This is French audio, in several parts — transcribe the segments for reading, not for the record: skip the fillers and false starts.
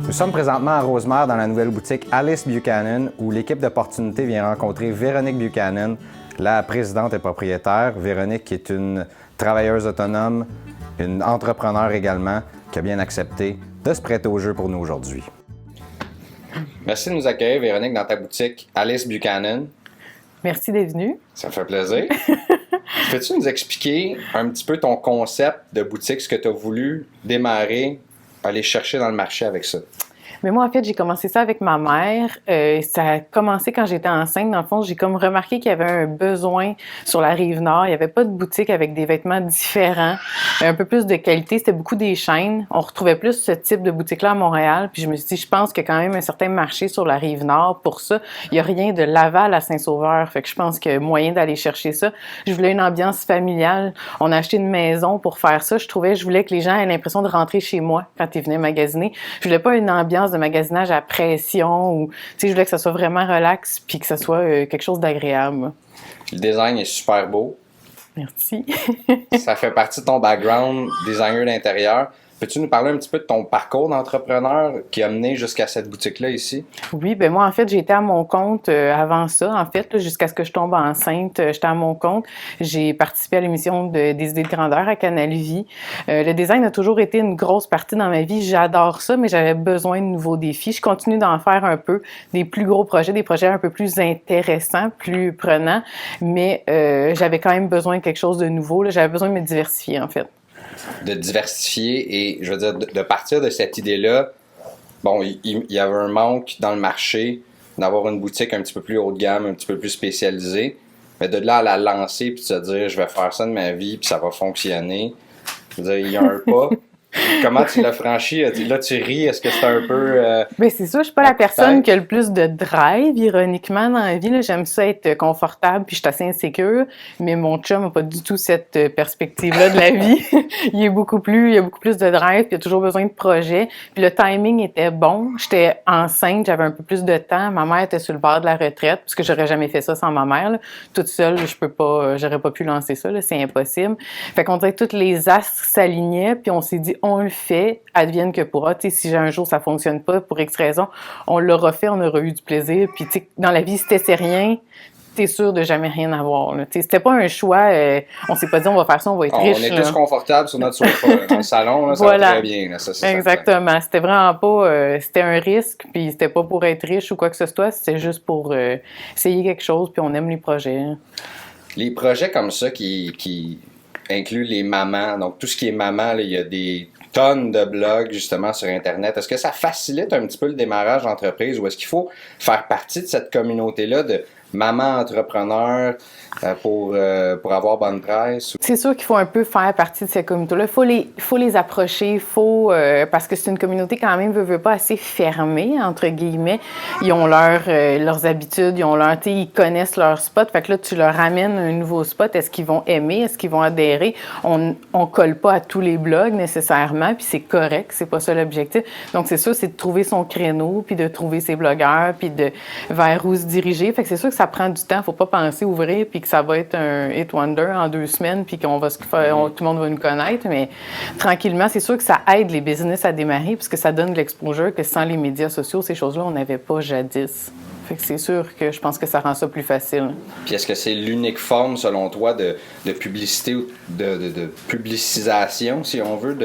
Nous sommes présentement à Rosemère dans la nouvelle boutique Alice Buchanan où l'équipe d'opportunité vient rencontrer Véronique Buchanan, la présidente et propriétaire. Véronique qui est une travailleuse autonome, une entrepreneur également, qui a bien accepté de se prêter au jeu pour nous aujourd'hui. Merci de nous accueillir, Véronique, dans ta boutique Alice Buchanan. Merci d'être venue. Ça me fait plaisir. Peux-tu nous expliquer un petit peu ton concept de boutique, ce que tu as voulu démarrer, aller chercher dans le marché avec ça? Mais moi, en fait, j'ai commencé ça avec ma mère. Ça a commencé quand j'étais enceinte. Dans le fond, j'ai comme remarqué qu'il y avait un besoin sur la Rive-Nord. Il n'y avait pas de boutique avec des vêtements différents, un peu plus de qualité. C'était beaucoup des chaînes. On retrouvait plus ce type de boutique-là à Montréal. Puis je me suis dit, je pense qu'il y a quand même un certain marché sur la Rive-Nord pour ça. Il n'y a rien de Laval à Saint-Sauveur. Fait que je pense qu'il y a moyen d'aller chercher ça. Je voulais une ambiance familiale. On a acheté une maison pour faire ça. Je voulais que les gens aient l'impression de rentrer chez moi quand ils venaient magasiner. Je voulais pas une ambiance de magasinage à pression ou, tu sais, je voulais que ça soit vraiment relax puis que ça soit quelque chose d'agréable. Le design est super beau. Merci. Ça fait partie de ton background designer d'intérieur. Peux-tu nous parler un petit peu de ton parcours d'entrepreneur qui a mené jusqu'à cette boutique-là ici? Oui, ben moi, en fait, j'ai été à mon compte avant ça, en fait, là, jusqu'à ce que je tombe enceinte. J'étais à mon compte. J'ai participé à l'émission des idées de grandeur à Canal Vie. Le design a toujours été une grosse partie dans ma vie. J'adore ça, mais j'avais besoin de nouveaux défis. Je continue d'en faire un peu, des plus gros projets, des projets un peu plus intéressants, plus prenants, mais j'avais quand même besoin de quelque chose de nouveau. Là. J'avais besoin de me diversifier, en fait. De diversifier et, je veux dire, de partir de cette idée-là, bon, il y avait un manque dans le marché d'avoir une boutique un petit peu plus haut de gamme, un petit peu plus spécialisée, mais de là à la lancer puis de se dire, je vais faire ça de ma vie puis ça va fonctionner. Je veux dire, il y a un pas. Comment tu l'as franchi? Là, tu ris. Est-ce que c'est un peu... Ben c'est ça, je suis pas la personne qui a le plus de drive, ironiquement, dans la vie. Là. J'aime ça être confortable, puis je suis assez insécure, mais mon chum n'a pas du tout cette perspective-là de la vie. Il y a beaucoup plus de drive, puis il a toujours besoin de projets. Puis le timing était bon. J'étais enceinte, j'avais un peu plus de temps. Ma mère était sur le bord de la retraite, parce que j'aurais jamais fait ça sans ma mère. Là. Toute seule, j'aurais pas pu lancer ça, là, c'est impossible. Fait qu'on dirait que toutes les astres s'alignaient, puis on s'est dit, on le fait, advienne que pourra. Tu sais, si un jour ça fonctionne pas pour X raison, on l'aura fait, on aura eu du plaisir. Puis, tu sais, dans la vie, si t'essaies rien, t'es sûr de jamais rien avoir. Là. Tu sais, c'était pas un choix. On s'est pas dit on va faire ça, on va être riche. On est là. tous confortables sur notre sofa. Dans le salon, là, ça voilà. va très bien. Là, ça, exactement. Certain. C'était vraiment pas... c'était un risque, puis c'était pas pour être riche ou quoi que ce soit. C'était juste pour essayer quelque chose, puis on aime les projets. Hein. Les projets comme ça qui incluent les mamans, donc tout ce qui est maman, là, il y a des tonnes de blogs justement sur Internet. Est-ce que ça facilite un petit peu le démarrage d'entreprise ou est-ce qu'il faut faire partie de cette communauté-là de mamans entrepreneurs pour avoir bonne presse? C'est sûr qu'il faut un peu faire partie de cette communauté-là. Il faut les approcher, parce que c'est une communauté quand même, veut pas, assez fermée, entre guillemets. Ils ont leurs habitudes, ils connaissent leur spot. Fait que là, tu leur amènes un nouveau spot. Est-ce qu'ils vont aimer? Est-ce qu'ils vont adhérer? On colle pas à tous les blogs nécessairement, puis c'est correct, c'est pas ça l'objectif. Donc c'est sûr, c'est de trouver son créneau, puis de trouver ses blogueurs, puis vers où se diriger. Fait que c'est sûr que ça prend du temps. Faut pas penser ouvrir, puis que ça va être un hit wonder en 2 semaines, puis tout le monde va nous connaître. Mais tranquillement, c'est sûr que ça aide les business à démarrer, parce que ça donne de l'exposure que sans les médias sociaux, ces choses-là, on n'avait pas jadis. Fait que c'est sûr que je pense que ça rend ça plus facile. Puis est-ce que c'est l'unique forme, selon toi, de publicité ou de publicisation, si on veut,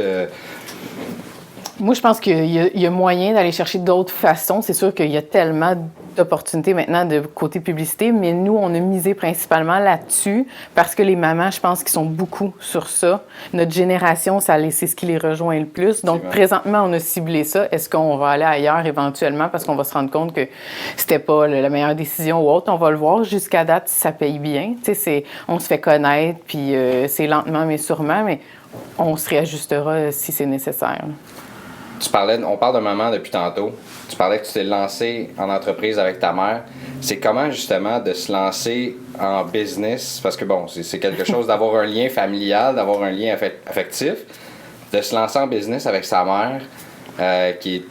Moi, je pense qu'il y a moyen d'aller chercher d'autres façons. C'est sûr qu'il y a tellement d'opportunités maintenant de côté publicité, mais nous, on a misé principalement là-dessus parce que les mamans, je pense qu'ils sont beaucoup sur ça. Notre génération, c'est ce qui les rejoint le plus. Donc, présentement, on a ciblé ça. Est-ce qu'on va aller ailleurs éventuellement parce qu'on va se rendre compte que c'était pas la meilleure décision ou autre? On va le voir jusqu'à date si ça paye bien. Tu sais, on se fait connaître, puis c'est lentement mais sûrement, mais on se réajustera si c'est nécessaire. On parle de maman depuis tantôt. Tu parlais que tu t'es lancé en entreprise avec ta mère. C'est comment, justement, de se lancer en business? Parce que, bon, c'est quelque chose d'avoir un lien familial, d'avoir un lien affectif. De se lancer en business avec sa mère, qui est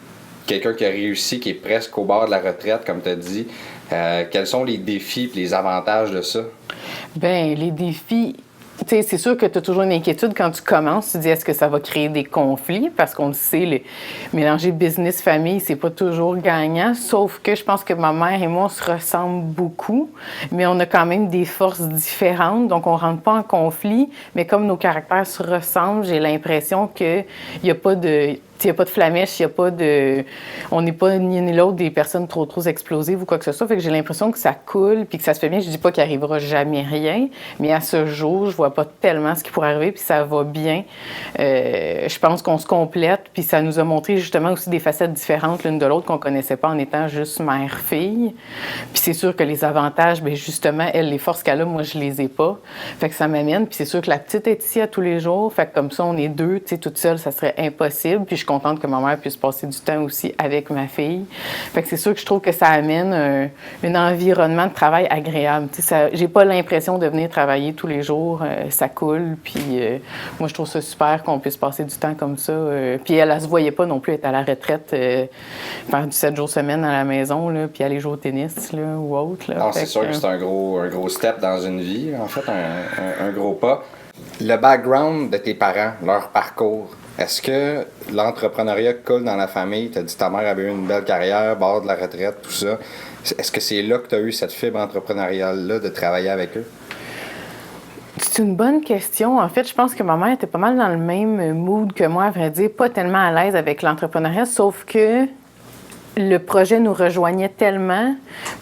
quelqu'un qui a réussi, qui est presque au bord de la retraite, comme tu as dit. Quels sont les défis et les avantages de ça? Bien, les défis... Tu sais, c'est sûr que tu as toujours une inquiétude quand tu commences. Tu dis, est-ce que ça va créer des conflits? Parce qu'on le sait, mélanger business-famille, c'est pas toujours gagnant. Sauf que je pense que ma mère et moi, on se ressemblent beaucoup, mais on a quand même des forces différentes. Donc, on rentre pas en conflit. Mais comme nos caractères se ressemblent, j'ai l'impression qu'il n'y a pas de... Il n'y a pas de flamèche, il n'y a pas de... On n'est pas ni l'un ni l'autre des personnes trop explosives ou quoi que ce soit. Fait que j'ai l'impression que ça coule puis que ça se fait bien. Je dis pas qu'il n'arrivera jamais rien, mais à ce jour, je vois pas tellement ce qui pourrait arriver puis ça va bien. Je pense qu'on se complète puis ça nous a montré justement aussi des facettes différentes l'une de l'autre qu'on connaissait pas en étant juste mère-fille. Puis c'est sûr que les avantages, bien justement, elle, les forces qu'elle a, moi, je les ai pas. Fait que ça m'amène. Puis c'est sûr que la petite est ici à tous les jours. Fait que comme ça, on est deux, tu sais, toute seule, ça serait impossible. Puis je suis contente que ma mère puisse passer du temps aussi avec ma fille. Fait que c'est sûr que je trouve que ça amène un environnement de travail agréable. Tu sais, j'ai pas l'impression de venir travailler tous les jours. Ça coule. Puis moi, je trouve ça super qu'on puisse passer du temps comme ça. Puis elle se voyait pas non plus être à la retraite, faire du 7 jours semaine à la maison, là, puis aller jouer au tennis là, ou autre. Là. Non, c'est sûr que c'est un gros step dans une vie, en fait, un gros pas. Le background de tes parents, leur parcours, est-ce que l'entrepreneuriat coule dans la famille? Tu as dit que ta mère avait eu une belle carrière, bord de la retraite, tout ça. Est-ce que c'est là que tu as eu cette fibre entrepreneuriale-là de travailler avec eux? C'est une bonne question. En fait, je pense que ma mère était pas mal dans le même mood que moi, à vrai dire, pas tellement à l'aise avec l'entrepreneuriat, sauf que le projet nous rejoignait tellement.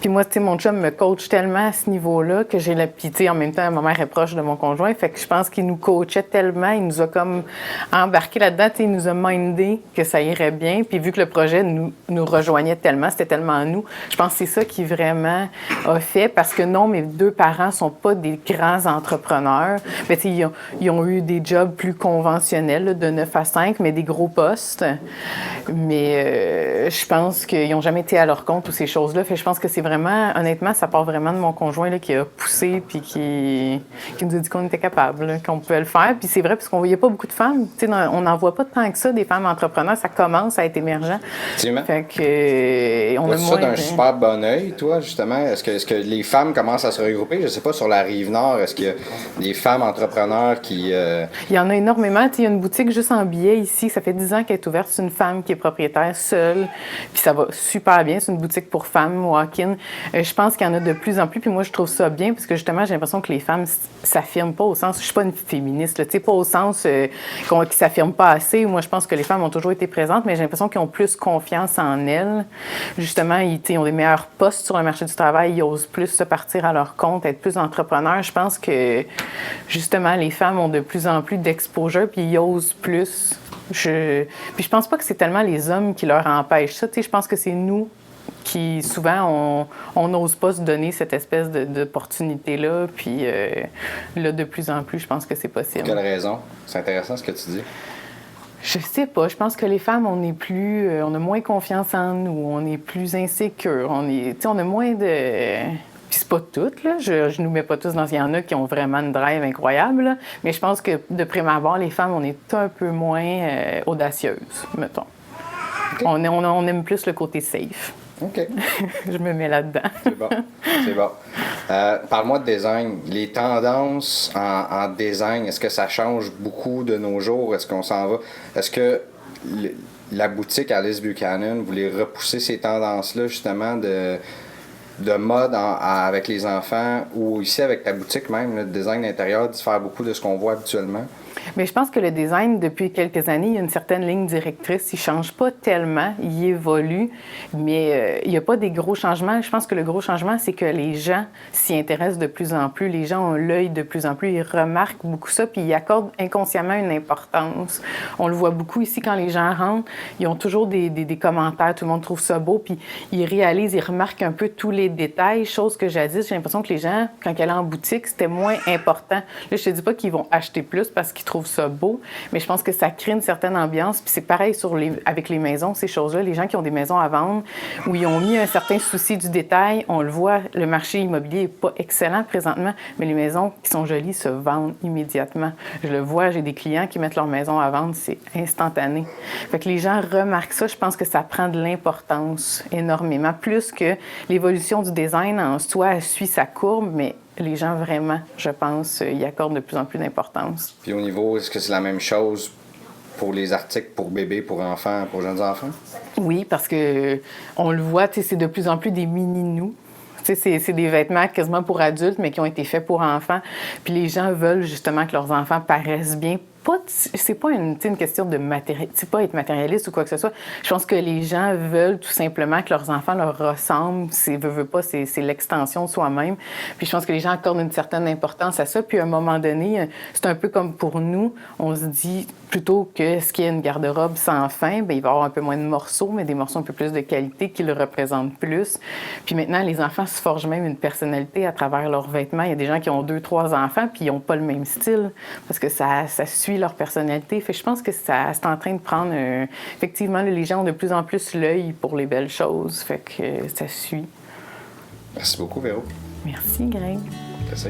Puis moi, tu sais, mon chum me coach tellement à ce niveau-là que j'ai la pitié. En même temps, ma mère est proche de mon conjoint. Fait que je pense qu'il nous coachait tellement. Il nous a comme embarqué là-dedans. Tu sais, il nous a mindé que ça irait bien. Puis vu que le projet nous rejoignait tellement, c'était tellement nous. Je pense que c'est ça qui vraiment a fait. Parce que non, mes deux parents sont pas des grands entrepreneurs. Mais tu sais, ils ont eu des jobs plus conventionnels, là, de 9 à 5, mais des gros postes. Mais je pense qu'ils n'ont jamais été à leur compte ou ces choses-là. Fait, je pense que c'est vraiment, honnêtement, ça part vraiment de mon conjoint là, qui a poussé puis qui nous a dit qu'on était capable, là, qu'on pouvait le faire. Puis c'est vrai parce qu'on voyait pas beaucoup de femmes. T'sais, on n'en voit pas tant que ça, des femmes entrepreneurs. Ça commence à être émergent. Effectivement. Fait que, on a ça d'un super bon œil, toi, justement. Est-ce que les femmes commencent à se regrouper? Je sais pas, sur la Rive-Nord, est-ce qu'il y a des femmes entrepreneurs qui... Il y en a énormément. Il y a une boutique juste en billets ici. Ça fait 10 ans qu'elle est ouverte. C'est une femme qui est propriétaire seule. Puis ça va super bien. C'est une boutique pour femmes, walk-in. Je pense qu'il y en a de plus en plus. Puis moi, je trouve ça bien parce que justement, j'ai l'impression que les femmes s'affirment pas au sens... Je suis pas une féministe, tu sais, pas au sens qu'ils s'affirment pas assez. Moi, je pense que les femmes ont toujours été présentes, mais j'ai l'impression qu'ils ont plus confiance en elles. Justement, ils ont des meilleurs postes sur le marché du travail. Ils osent plus se partir à leur compte, être plus entrepreneurs. Je pense que, justement, les femmes ont de plus en plus d'exposure puis ils osent plus. Puis je pense pas que c'est tellement les hommes qui leur empêchent ça. Tu sais, je pense que c'est nous qui, souvent, on n'ose pas se donner cette espèce d'opportunité-là. Puis là, de plus en plus, je pense que c'est possible. Quelle raison? C'est intéressant ce que tu dis. Je sais pas. Je pense que les femmes, on a moins confiance en nous. On est plus insécure. On a moins de... Puis c'est pas toutes, là. Je nous mets pas tous dans... Il y en a qui ont vraiment une drive incroyable, là. Mais je pense que, de prime abord, les femmes, on est un peu moins audacieuses, mettons. Okay. On aime plus le côté safe. OK. Je me mets là-dedans. C'est bon. C'est bon. Parle-moi de design. Les tendances en design, est-ce que ça change beaucoup de nos jours? Est-ce qu'on s'en va? Est-ce que la boutique Alice Buchanan voulait repousser ces tendances-là, justement, de mode avec les enfants, ou ici avec ta boutique même, le design intérieur diffère beaucoup de ce qu'on voit habituellement? Mais je pense que le design, depuis quelques années, il y a une certaine ligne directrice. Il ne change pas tellement, il évolue, mais il n'y a pas des gros changements. Je pense que le gros changement, c'est que les gens s'y intéressent de plus en plus. Les gens ont l'œil de plus en plus, ils remarquent beaucoup ça, puis ils accordent inconsciemment une importance. On le voit beaucoup ici quand les gens rentrent, ils ont toujours des commentaires, tout le monde trouve ça beau, puis ils réalisent, ils remarquent un peu tous les détails, chose que jadis, j'ai l'impression que les gens, quand ils allaient en boutique, c'était moins important. Là, je te dis pas qu'ils vont acheter plus parce qu'ils trouvent ça beau, mais je pense que ça crée une certaine ambiance. Puis c'est pareil avec les maisons, ces choses-là. Les gens qui ont des maisons à vendre, où ils ont mis un certain souci du détail, on le voit, le marché immobilier n'est pas excellent présentement, mais les maisons qui sont jolies se vendent immédiatement. Je le vois, j'ai des clients qui mettent leur maison à vendre, c'est instantané. Fait que les gens remarquent ça, je pense que ça prend de l'importance énormément, plus que l'évolution du design en soi, elle suit sa courbe, mais Les gens, vraiment, je pense, y accordent de plus en plus d'importance. Puis au niveau, est-ce que c'est la même chose pour les articles pour bébés, pour enfants, pour jeunes enfants? Oui, parce que on le voit, c'est de plus en plus des mini-nous. C'est des vêtements quasiment pour adultes, mais qui ont été faits pour enfants. Puis les gens veulent justement que leurs enfants paraissent bien. C'est pas une question de c'est pas être matérialiste ou quoi que ce soit. Je pense que les gens veulent tout simplement que leurs enfants leur ressemblent. Veut pas, c'est l'extension de soi-même. Puis je pense que les gens accordent une certaine importance à ça. Puis à un moment donné, c'est un peu comme pour nous. On se dit, plutôt que ce qui est une garde-robe sans fin, bien, il va y avoir un peu moins de morceaux, mais des morceaux un peu plus de qualité qui le représentent plus. Puis maintenant, les enfants se forgent même une personnalité à travers leurs vêtements. Il y a des gens qui ont 2, 3 enfants, puis ils n'ont pas le même style, parce que ça suit leur personnalité. Fait que je pense que c'est en train de prendre... effectivement, les gens ont de plus en plus l'œil pour les belles choses. Fait que ça suit. Merci beaucoup, Véro. Merci, Greg. Merci.